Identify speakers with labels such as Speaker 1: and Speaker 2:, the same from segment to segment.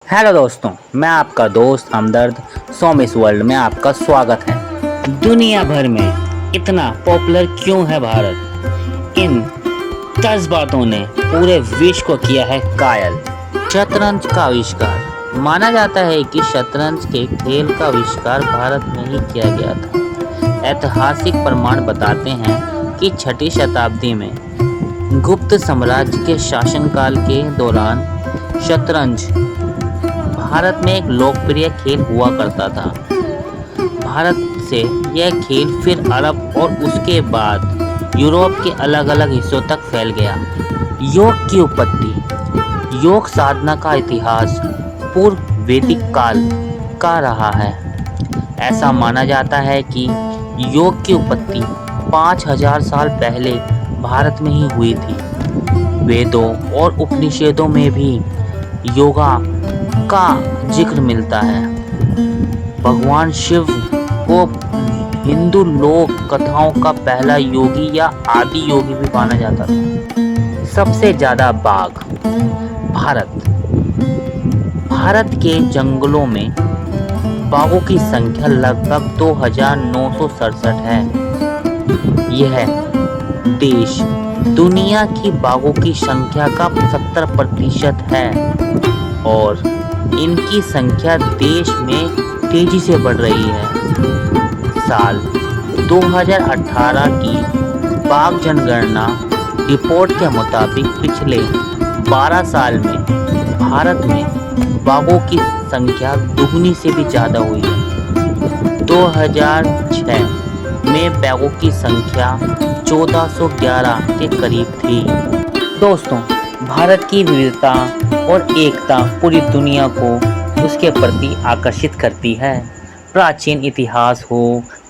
Speaker 1: Hello दोस्तों, मैं आपका दोस्त हमदर्द सोमिस वर्ल्ड में आपका स्वागत है। दुनिया भर में इतना पॉपुलर क्यों है भारत? इन 10 बातों ने पूरे विश्व को किया है कायल। शतरंज का आविष्कार। माना जाता है कि शतरंज के खेल का आविष्कार भारत में ही किया गया था। ऐतिहासिक प्रमाण बताते हैं कि 6ठी शताब्दी में गुप्त साम्राज्य के शासनकाल के दौरान शतरंज भारत में एक लोकप्रिय खेल हुआ करता था। भारत से यह खेल फिर अरब और उसके बाद यूरोप के अलग अलग हिस्सों तक फैल गया। योग की उत्पत्ति। योग साधना का इतिहास पूर्व वैदिक काल का रहा है। ऐसा माना जाता है कि योग की उत्पत्ति 5000 साल पहले भारत में ही हुई थी। वेदों और उपनिषदों में भी योगा का जिक्र मिलता है। भगवान शिव को हिंदू लोक कथाओं का पहला योगी या आदि योगी भी माना जाता था। सबसे ज्यादा बाघ। भारत के जंगलों में बाघों की संख्या लगभग 2967 है। यह देश दुनिया की बाघों की संख्या का 70% है और इनकी संख्या देश में तेजी से बढ़ रही है। साल 2018 की बाघ जनगणना रिपोर्ट के मुताबिक पिछले 12 साल में भारत में बाघों की संख्या दुगनी से भी ज़्यादा हुई है। 2006 में बाघों की संख्या 1411 के करीब थी। दोस्तों, भारत की विविधता और एकता पूरी दुनिया को उसके प्रति आकर्षित करती है। प्राचीन इतिहास हो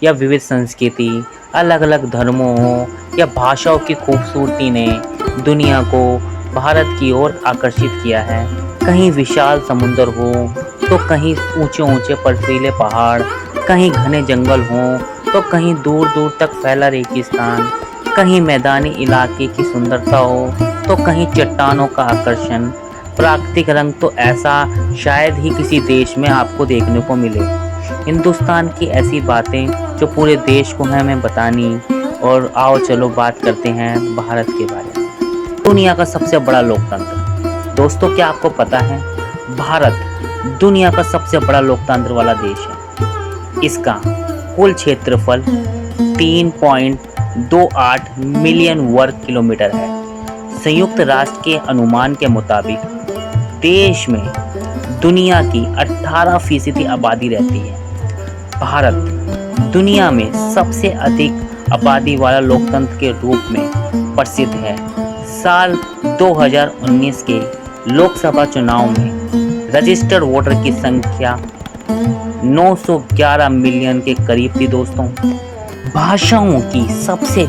Speaker 1: या विविध संस्कृति, अलग अलग धर्मों हो या भाषाओं की खूबसूरती ने दुनिया को भारत की ओर आकर्षित किया है। कहीं विशाल समुद्र हो तो कहीं ऊंचे ऊंचे बर्फीले पहाड़, कहीं घने जंगल हो तो कहीं दूर दूर तक फैला रेगिस्तान, कहीं मैदानी इलाके की सुंदरता हो तो कहीं चट्टानों का आकर्षण। प्राकृतिक रंग तो ऐसा शायद ही किसी देश में आपको देखने को मिले। हिंदुस्तान की ऐसी बातें जो पूरे देश को हमें बतानी। और आओ चलो बात करते हैं भारत के बारे में। दुनिया का सबसे बड़ा लोकतंत्र। दोस्तों, क्या आपको पता है भारत दुनिया का सबसे बड़ा लोकतंत्र वाला देश है। इसका कुल क्षेत्रफल 3.28 मिलियन वर्ग किलोमीटर है। संयुक्त राष्ट्र के अनुमान के मुताबिक देश में दुनिया की 18% आबादी रहती है। भारत दुनिया में सबसे अधिक आबादी वाला लोकतंत्र के रूप में प्रसिद्ध है। साल 2019 के लोकसभा चुनाव में रजिस्टर्ड वोटर की संख्या 911 मिलियन के करीब थी। दोस्तों, भाषाओं की सबसे